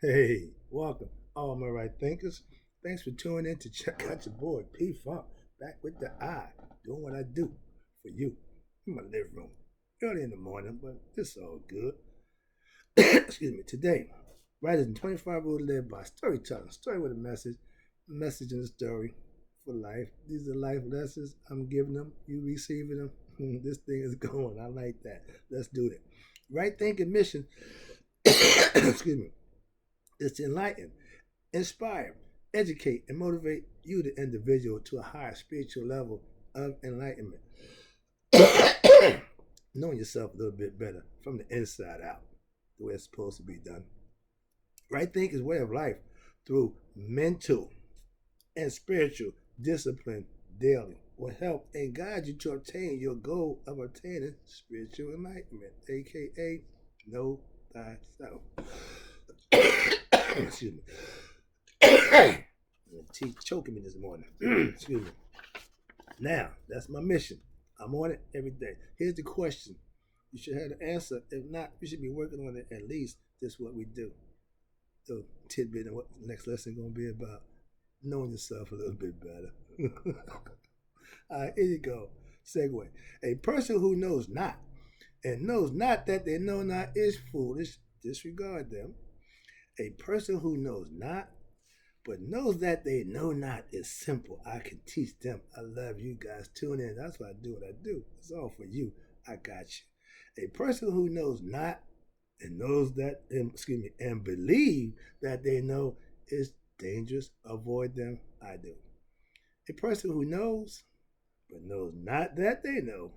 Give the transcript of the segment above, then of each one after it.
Hey, welcome, all my right thinkers. Thanks for tuning in to check out your boy P Funk, back with the eye, doing what I do for you in my living room. Early in the morning, but it's all good. Excuse me. Today, writers in 25 rules live by storytelling, story with a message in the story for life. These are life lessons. I'm giving them, you receiving them. This thing is going. I like that. Let's do it. Right thinking mission. Excuse me. Is to enlighten, inspire, educate, and motivate you, the individual, to a higher spiritual level of enlightenment. Knowing yourself a little bit better from the inside out, the way it's supposed to be done. Right thinking is way of life through mental and spiritual discipline daily will help and guide you to obtain your goal of obtaining spiritual enlightenment, aka know thyself. Excuse me. Teeth choking me this morning. Excuse me. Now, that's my mission. I'm on it every day. Here's the question. You should have the answer. If not, you should be working on it at least. This is what we do. So, tidbit and what the next lesson going to be about. Knowing yourself a little bit better. All right, here you go. Segue. A person who knows not and knows not that they know not is foolish. Disregard them. A person who knows not but knows that they know not is simple. I can teach them. I love you guys. Tune in. That's why I do what I do. It's all for you. I got you. A person who knows not and knows that, excuse me, and believe that they know is dangerous. Avoid them. I do. A person who knows but knows not that they know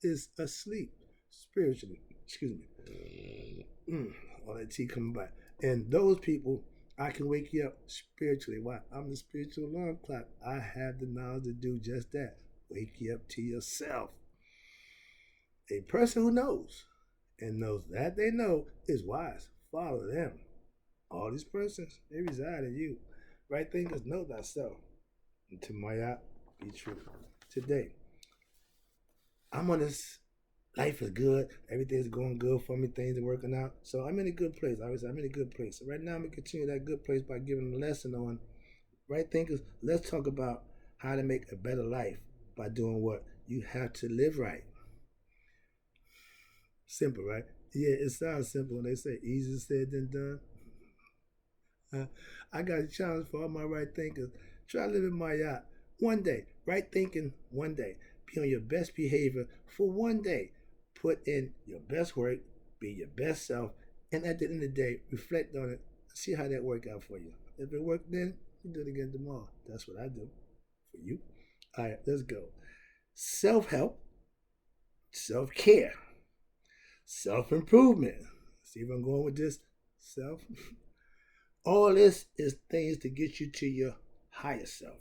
is asleep spiritually. Excuse me. All that tea coming by. And those people, I can wake you up spiritually. Why? I'm the spiritual alarm clock. I have the knowledge to do just that. Wake you up to yourself. A person who knows and knows that they know is wise. Follow them. All these persons, they reside in you. Right thinkers know thyself. And to my out, be true. Today, I'm on this. Life is good. Everything's going good for me. Things are working out. So I'm in a good place. I always say I'm in a good place. So right now I'm going to continue that good place by giving a lesson on right thinkers. Let's talk about how to make a better life by doing what you have to live right. Simple, right? Yeah, it sounds simple when they say easier said than done. I got a challenge for all my right thinkers. Try living my yacht one day. Right thinking one day. Be on your best behavior for one day. Put in your best work. Be your best self. And at the end of the day, reflect on it. See how that worked out for you. If it worked then, you do it again tomorrow. That's what I do for you. All right, let's go. Self help, self care, self improvement. See if I'm going with this? Self. All this is things to get you to your higher self.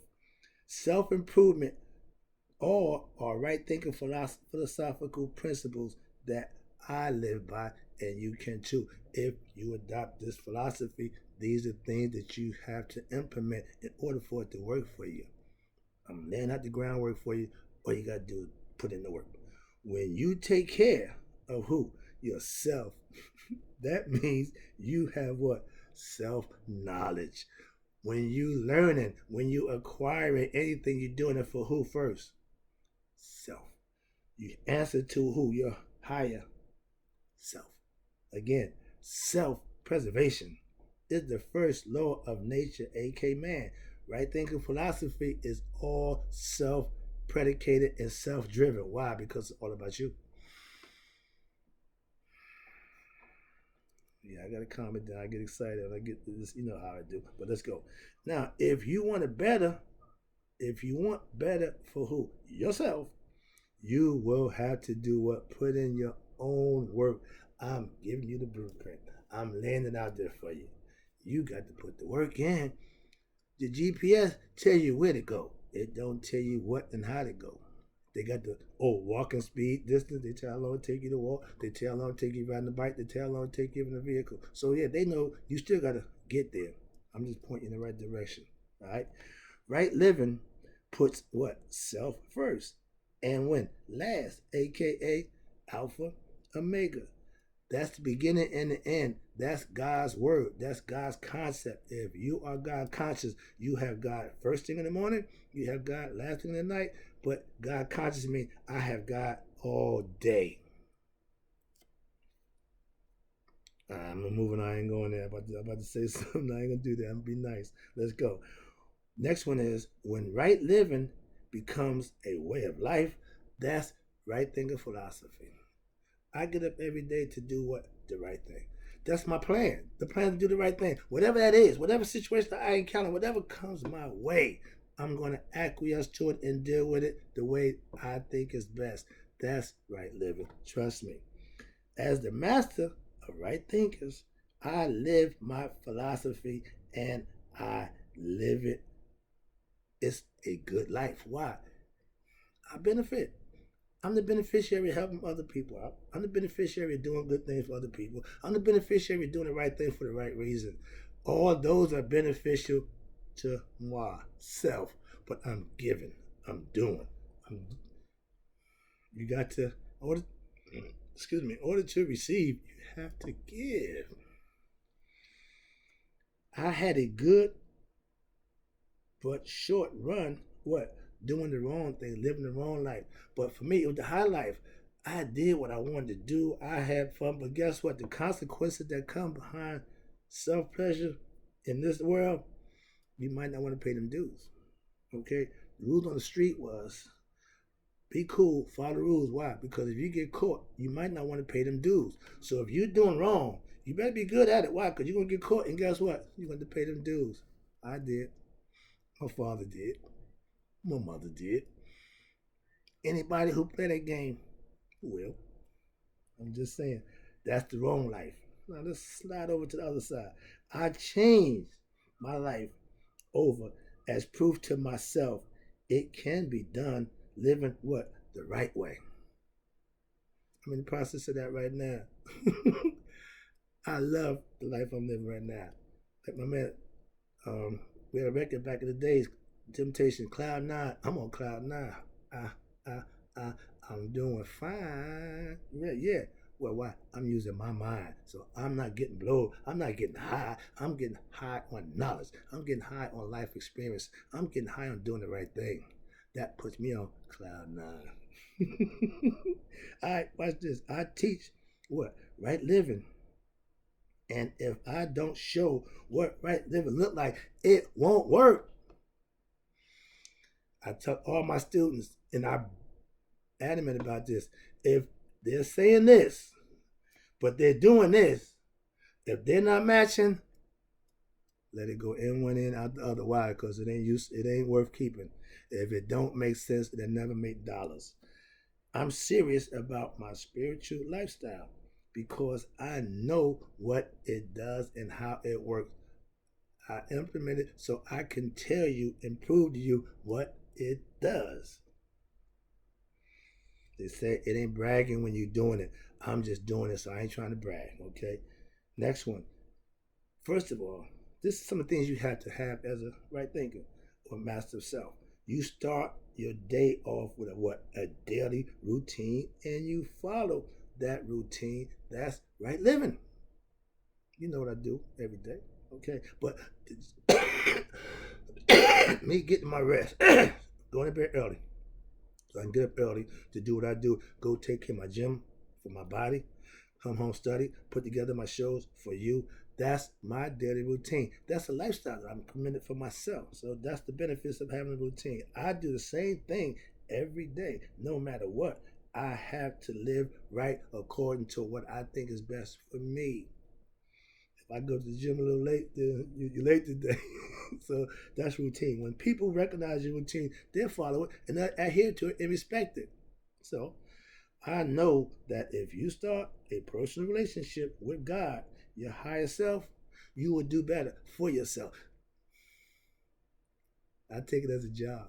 Self improvement, all are right thinking philosophical principles that I live by, and you can too. If you adopt this philosophy, these are things that you have to implement in order for it to work for you. I'm laying out the groundwork for you. All you got to do is put in the work. When you take care of who? Yourself. That means you have what? Self knowledge. When you learning, when you acquiring anything, you're doing it for who first? Self. You answer to who? Your higher self. Again, self preservation is the first law of nature, aka man. Right thinking philosophy is all self predicated and self driven. Why? Because it's all about you. Yeah, I gotta calm it down. I get excited. I get this, you know how I do. But let's go. Now, if you want it better, if you want better for who? Yourself, you will have to do what? Put in your own work. I'm giving you the blueprint. I'm laying it out there for you. You got to put the work in. The GPS tell you where to go. It don't tell you what and how to go. They got the walking speed distance. They tell how long it take you to walk. They tell how long it take you riding the bike. They tell how long it take you in the vehicle. So yeah, they know you still gotta get there. I'm just pointing in the right direction. All right. Right living puts what? Self first. And when? Last, aka Alpha Omega. That's the beginning and the end. That's God's word. That's God's concept. If you are God conscious, you have God first thing in the morning, you have God last thing in the night. But God conscious means I have God all day. I'm moving. I ain't going there. I'm about to say something. I ain't gonna do that. I'm gonna be nice. Let's go. Next one is when right living becomes a way of life. That's right thinking philosophy. I get up every day to do what? The right thing. That's my plan. The plan to do the right thing. Whatever that is, whatever situation that I encounter, whatever comes my way, I'm going to acquiesce to it and deal with it the way I think is best. That's right living. Trust me. As the master of right thinkers, I live my philosophy and I live it. It's a good life. Why? I benefit. I'm the beneficiary of helping other people out. I'm the beneficiary of doing good things for other people. I'm the beneficiary of doing the right thing for the right reason. All those are beneficial to myself, but I'm giving. I'm doing. You got to order. Excuse me. In order to receive, you have to give. I had a good but short run. What? Doing the wrong thing, living the wrong life. But for me, it was the high life. I did what I wanted to do. I had fun. But guess what? The consequences that come behind self pleasure in this world, you might not want to pay them dues. Okay? The rules on the street was be cool, follow the rules. Why? Because if you get caught, you might not want to pay them dues. So if you're doing wrong, you better be good at it. Why? Because you're going to get caught. And guess what? You're going to pay them dues. I did. My father did. My mother did. Anybody who play that game will. I'm just saying, that's the wrong life. Now let's slide over to the other side. I changed my life over as proof to myself it can be done living what? The right way. I'm in the process of that right now. I love the life I'm living right now. Like my man, we had a record back in the days, Temptation, Cloud Nine. I'm on Cloud Nine. I, I, I, I'm doing fine. Yeah, yeah. Well, why? I'm using my mind. So I'm not getting blown. I'm not getting high. I'm getting high on knowledge. I'm getting high on life experience. I'm getting high on doing the right thing. That puts me on Cloud Nine. All right, watch this. I teach what? Right living. And if I don't show what right living look like, it won't work. I tell all my students, and I'm adamant about this, if they're saying this, but they're doing this, if they're not matching, let it go in one end, out the other. Why? Because it ain't worth keeping. If it don't make sense, it'll never make dollars. I'm serious about my spiritual lifestyle because I know what it does and how it works. I implement it so I can tell you and prove to you what it does. They say it ain't bragging when you're doing it. I'm just doing it, so I ain't trying to brag, okay? Next one. First of all, this is some of the things you have to have as a right thinker or master of self. You start your day off with a what? A daily routine, and you follow that routine. That's right living. You know what I do every day, okay? But me getting my rest, going to bed early, so I can get up early to do what I do. Go take care of my gym for my body, come home, study, put together my shows for you. That's my daily routine. That's a lifestyle that I'm committed for myself. So that's the benefits of having a routine. I do the same thing every day, no matter what. I have to live right according to what I think is best for me. If I go to the gym a little late, then you're late today. So that's routine. When people recognize your routine, they follow it and they adhere to it and respect it. So I know that if you start a personal relationship with God, your higher self, you will do better for yourself. I take it as a job,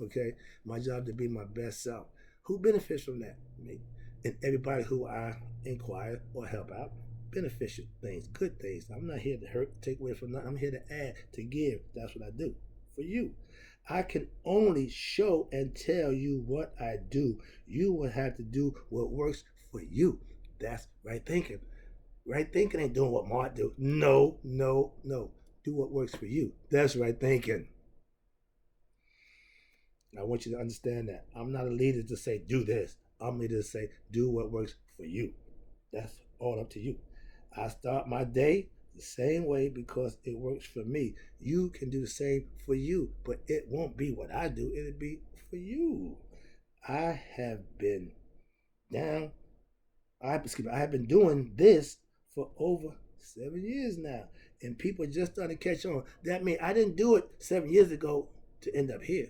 okay? My job to be my best self. Who benefits from that? Me. And everybody who I inquire or help out. Beneficial things, good things. I'm not here to hurt, take away from nothing. I'm here to add, to give. That's what I do for you. I can only show and tell you what I do. You will have to do what works for you. That's right thinking. Right thinking ain't doing what Mark do. No, no, no. Do what works for you. That's right thinking. I want you to understand that. I'm not a leader to say, do this. I'm a leader to say, do what works for you. That's all up to you. I start my day the same way because it works for me. You can do the same for you, but it won't be what I do. It'll be for you. I have been down. I have been doing this for over 7 years now, and people just starting to catch on. That means I didn't do it 7 years ago to end up here.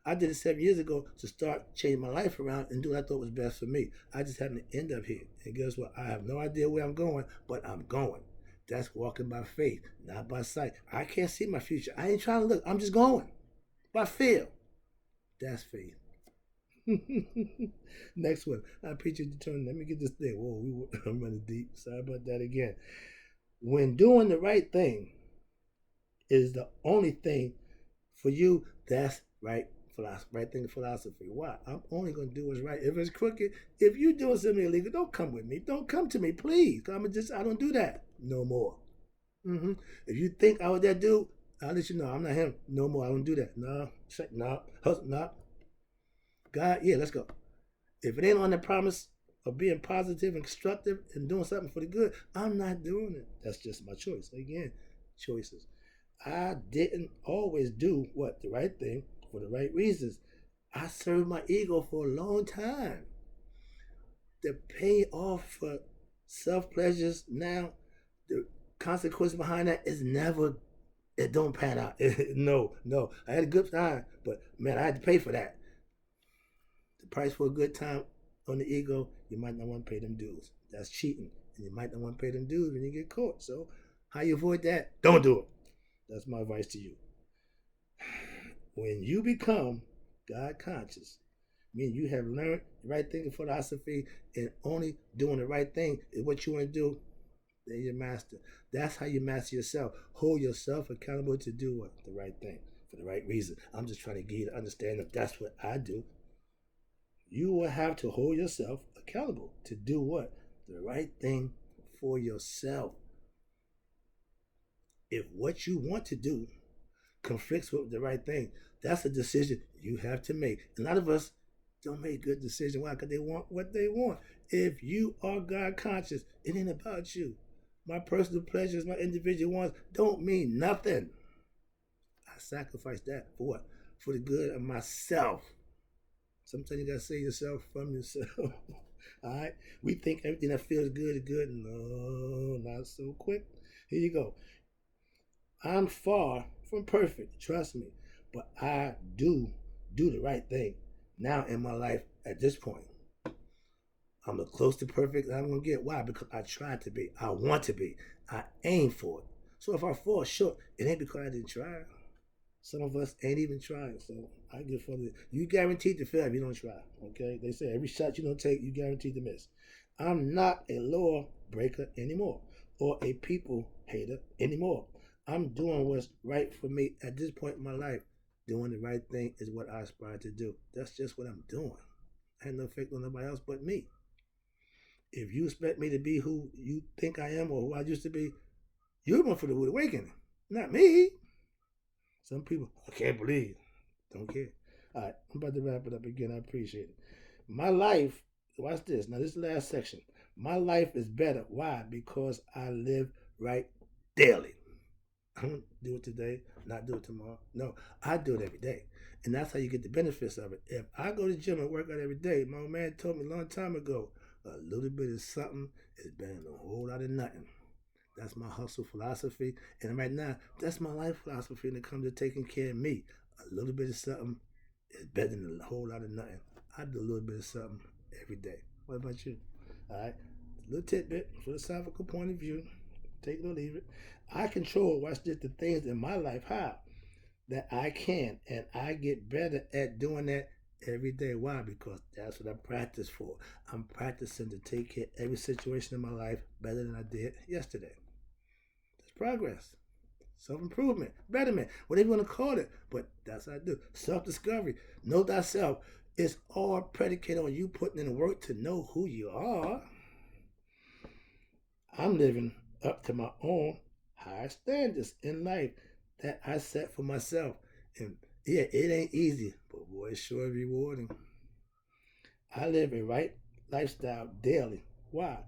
I did it 7 years ago to start changing my life around and do what I thought was best for me. I just happened to end up here. And guess what? I have no idea where I'm going, but I'm going. That's walking by faith, not by sight. I can't see my future. I ain't trying to look. I'm just going by feel. That's faith. Next one. I preach it determined. Let me get this thing. Whoa, I'm running deep. Sorry about that again. When doing the right thing is the only thing for you, that's right philosophy, right thing philosophy. Why? I'm only gonna do what's right. If it's crooked, if you're doing something illegal, don't come with me. Don't come to me, please. I don't do that no more. Mm-hmm. If you think I was that dude, I'll let you know I'm not him no more. I don't do that. No, no, no. God, yeah, let's go. If it ain't on the promise of being positive and constructive and doing something for the good, I'm not doing it. That's just my choice. Again, choices. I didn't always do what the right thing for the right reasons. I served my ego for a long time. The payoff for self pleasures now, the consequence behind that is never. It don't pan out. No, no. I had a good time, but man, I had to pay for that. The price for a good time on the ego, you might not want to pay them dues. That's cheating. And you might not want to pay them dues when you get caught. So how you avoid that? Don't do it. That's my advice to you. When you become God conscious, meaning you have learned the right thinking philosophy and only doing the right thing is what you want to do, then you're master. That's how you master yourself. Hold yourself accountable to do what? The right thing for the right reason. I'm just trying to get you to understand if that's what I do. You will have to hold yourself accountable to do what? The right thing for yourself. If what you want to do conflicts with the right thing, that's a decision you have to make. A lot of us don't make good decisions. Why? Because they want what they want. If you are God conscious, it ain't about you. My personal pleasures, my individual wants don't mean nothing. I sacrifice that for what? For the good of myself. Sometimes you gotta save yourself from yourself. All right? We think everything that feels good is good. No, not so quick. Here you go. I'm far from perfect, trust me, but I do the right thing now in my life at this point. I'm as close to perfect as I'm gonna get. Why? Because I try to be. I want to be. I aim for it. So if I fall short, it ain't because I didn't try. Some of us ain't even trying, so I give for the. You guaranteed to fail if you don't try. Okay? They say every shot you don't take, you guaranteed to miss. I'm not a law breaker anymore, or a people hater anymore. I'm doing what's right for me at this point in my life. Doing the right thing is what I aspire to do. That's just what I'm doing. I have no effect on nobody else but me. If you expect me to be who you think I am or who I used to be, you're one for the rude awakening, not me. Some people, I can't believe. Don't care. All right, I'm about to wrap it up again. I appreciate it. My life, watch this. Now, this last section. My life is better. Why? Because I live right daily. I don't do it today, not do it tomorrow. No, I do it every day. And that's how you get the benefits of it. If I go to the gym and work out every day, my old man told me a long time ago, a little bit of something is better than a whole lot of nothing. That's my hustle philosophy. And right now, that's my life philosophy when it comes to taking care of me. A little bit of something is better than a whole lot of nothing. I do a little bit of something every day. What about you? All right. A little tidbit, philosophical point of view. Take it or leave it. I control, watch this, the things in my life. How? That I can. And I get better at doing that every day. Why? Because that's what I practice for. I'm practicing to take care of every situation in my life better than I did yesterday. That's progress. Self-improvement, betterment, whatever you want to call it. But that's what I do. Self-discovery. Know thyself. It's all predicated on you putting in the work to know who you are. I'm living up to my own high standards in life that I set for myself. And yeah, it ain't easy, but boy, it's sure rewarding. I live a right lifestyle daily. Why?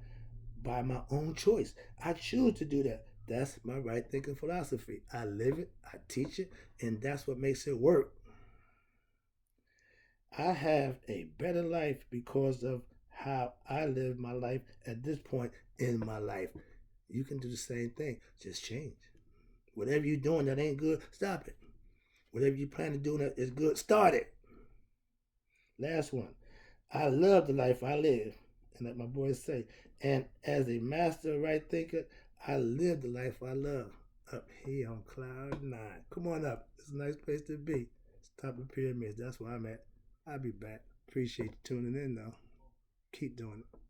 By my own choice. I choose to do that. That's my right thinking philosophy. I live it, I teach it, and that's what makes it work. I have a better life because of how I live my life at this point in my life. You can do the same thing, just change. Whatever you're doing that ain't good, stop it. Whatever you plan to do that is good, start it. Last one. I love the life I live, and like my boys say, and as a master right thinker, I live the life I love. Up here on cloud nine. Come on up. It's a nice place to be. It's top of the pyramids. That's where I'm at. I'll be back. Appreciate you tuning in though. Keep doing it.